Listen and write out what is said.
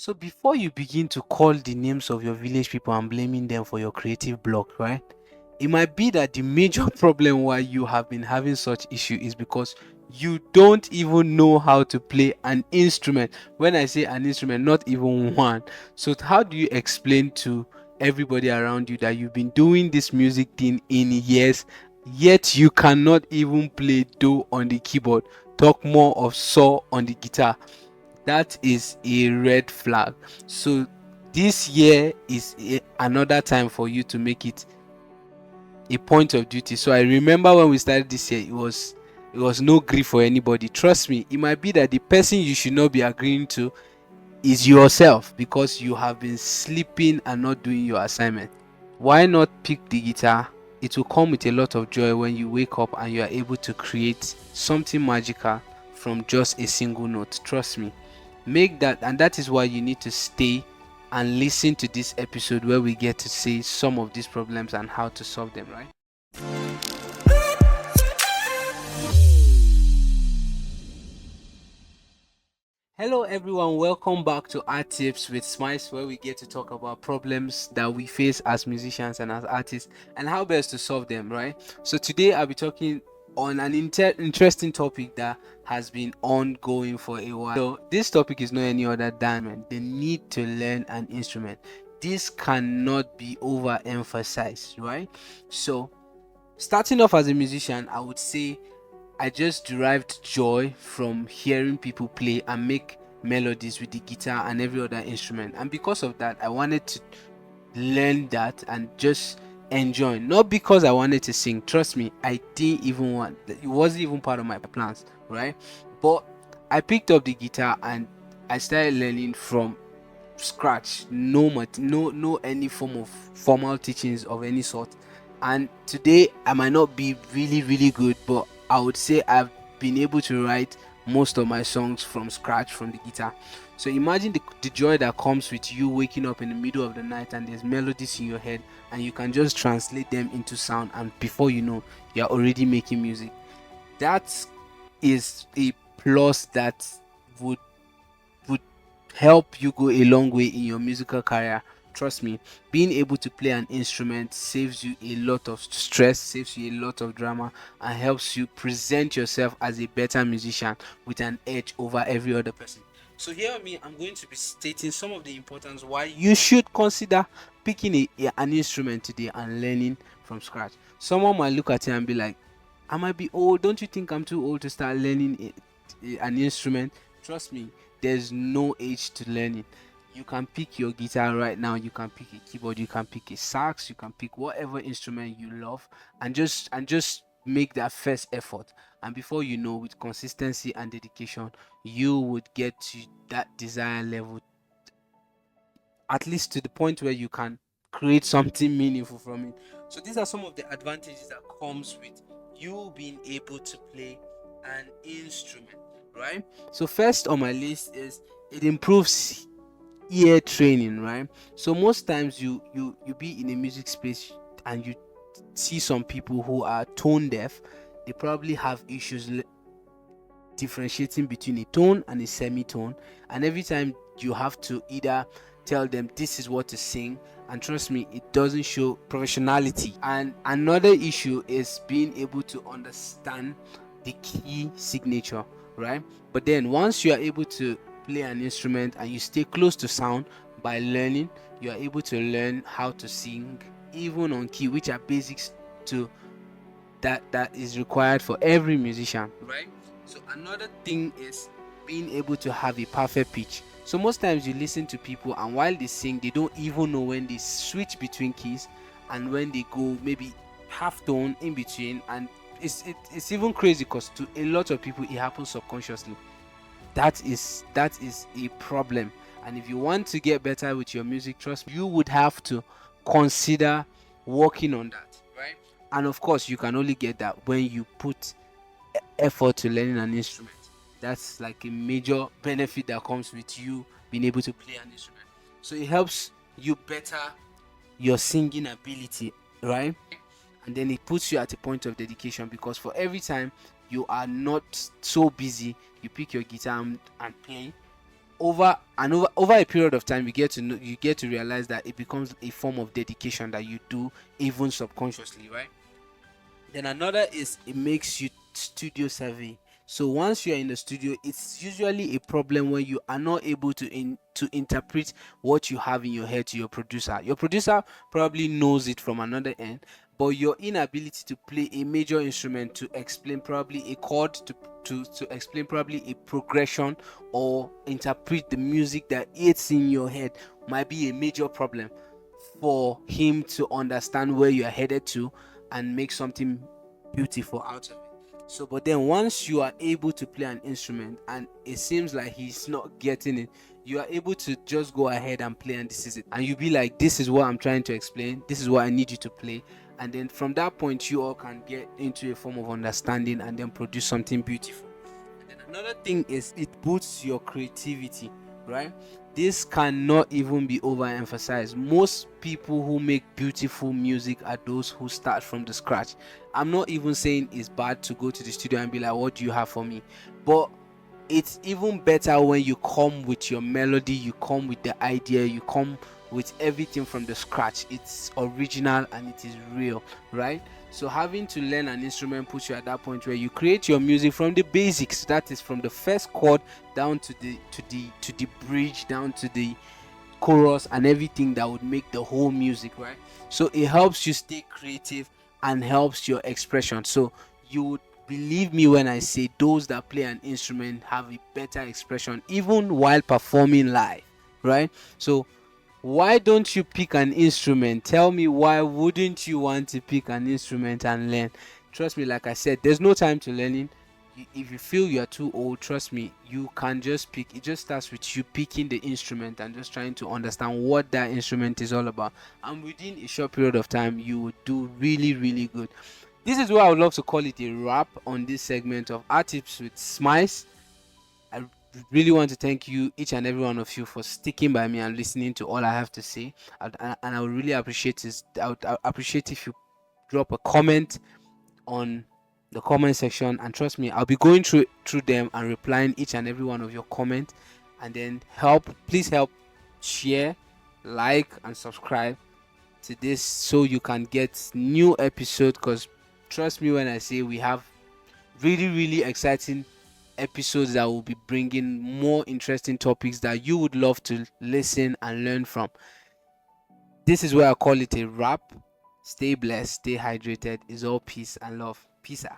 So before you begin to call the names of your village people and blaming them for your creative block, right? It might be that the major problem why you have been having such issue is because you don't even know how to play an instrument. When I say an instrument, not even one. So how do you explain to everybody around you that you've been doing this music thing in years, yet you cannot even play do on the keyboard, talk more of saw on the guitar? That is a red flag. So this year is another time for you to make it a point of duty. So I remember when we started this year, it was no grief for anybody. Trust me, it might be that the person you should not be agreeing to is yourself because you have been sleeping and not doing your assignment. Why not pick the guitar? It will come with a lot of joy when you wake up and you are able to create something magical from just a single note. Trust me. Make that, and that is why you need to stay and listen to this episode where we get to see some of these problems and how to solve them, right? Hello everyone, welcome back to Art Tips with Smiles, where we get to talk about problems that we face as musicians and as artists and how best to solve them, right? So today I'll be talking on an interesting topic that has been ongoing for a while. So this topic is not any other than the need to learn an instrument. This cannot be overemphasized, right? So starting off as a musician, I would say I just derived joy from hearing people play and make melodies with the guitar and every other instrument. And because of that, I wanted to learn that and just enjoy. Not because I wanted to sing. Trust me, I didn't even want it wasn't even part of my plans, right? But I picked up the guitar and I started learning from scratch. No any form of formal teachings of any sort. And today I might not be really good, but I would say I've been able to write most of my songs from scratch from the guitar. So imagine the joy that comes with you waking up in the middle of the night and there's melodies in your head and you can just translate them into sound, and before you know, you're already making music. That is a plus that would would help you go a long way in your musical career. Trust me, being able to play an instrument saves you a lot of stress, saves you a lot of drama, and helps you present yourself as a better musician with an edge over every other person. So here with me, I'm going to be stating some of the importance why you should consider picking an instrument today and learning from scratch. Someone might look at you and be like, I might be old. Don't you think I'm too old to start learning an instrument? Trust me, there's no age to learning. You can pick your guitar right now, you can pick a keyboard, you can pick a sax, you can pick whatever instrument you love, and just make that first effort. And before you know, with consistency and dedication, you would get to that desired level, at least to the point where you can create something meaningful from it. So these are some of the advantages that comes with you being able to play an instrument, right? So first on my list is it improves ear training, right? So most times you be in a music space and you see some people who are tone deaf. They probably have issues differentiating between a tone and a semitone, and every time you have to either tell them this is what to sing, and trust me, it doesn't show professionality. And another issue is being able to understand the key signature, right? But then once you are able to play an instrument and you stay close to sound by learning, you are able to learn how to sing even on key, which are basics to that is required for every musician, right? So another thing is being able to have a perfect pitch. So most times you listen to people and while they sing, they don't even know when they switch between keys and when they go maybe half tone in between, and it's even crazy because to a lot of people it happens subconsciously. That is a problem. And if you want to get better with your music, trust me, you would have to consider working on that, right? And of course you can only get that when you put effort to learning an instrument. That's like a major benefit that comes with you being able to play an instrument. So it helps you better your singing ability, right? And then it puts you at a point of dedication, because for every time you are not so busy, you pick your guitar and play, over a period of time, you get to realize that it becomes a form of dedication that you do even subconsciously, right? Then another is it makes you studio savvy. So once you're in the studio, it's usually a problem when you are not able to interpret what you have in your head to your producer. Your producer probably knows it from another end, but your inability to play a major instrument, to explain probably a chord, to explain probably a progression, or interpret the music that it's in your head, might be a major problem for him to understand where you are headed to and make something beautiful out of it. So, but then once you are able to play an instrument and it seems like he's not getting it, you are able to just go ahead and play, and this is it. And you be like, this is what I'm trying to explain, this is what I need you to play. And then from that point, you all can get into a form of understanding and then produce something beautiful. And then another thing is it boosts your creativity, right? This cannot even be overemphasized. Most people who make beautiful music are those who start from the scratch. I'm not even saying it's bad to go to the studio and be like, what do you have for me? But it's even better when you come with your melody, you come with the idea, you come with everything from the scratch. It's original and it is real, right? So having to learn an instrument puts you at that point where you create your music from the basics, that is from the first chord down to the bridge, down to the chorus and everything that would make the whole music, right? So it helps you stay creative and helps your expression. So you would believe me when I say those that play an instrument have a better expression even while performing live, right? So why don't you pick an instrument? Tell me, why wouldn't you want to pick an instrument and learn? Trust me, like I said, there's no time to learning. If you feel you're too old, trust me, you can just pick. It just starts with you picking the instrument and just trying to understand what that instrument is all about. And within a short period of time, you would do really, really good. This is why I would love to call it a wrap on this segment of Art Tips with Smiles. I really want to thank you, each and every one of you, for sticking by me and listening to all I have to say. And I would really appreciate this. I would appreciate if you drop a comment on the comment section, and trust me, I'll be going through them and replying each and every one of your comments. And then please help share, like, and subscribe to this so you can get new episodes. Because trust me when I say we have really, really exciting episodes that will be bringing more interesting topics that you would love to listen and learn from. This is where I call it a wrap. Stay blessed, stay hydrated. Is all peace and love. Peace out.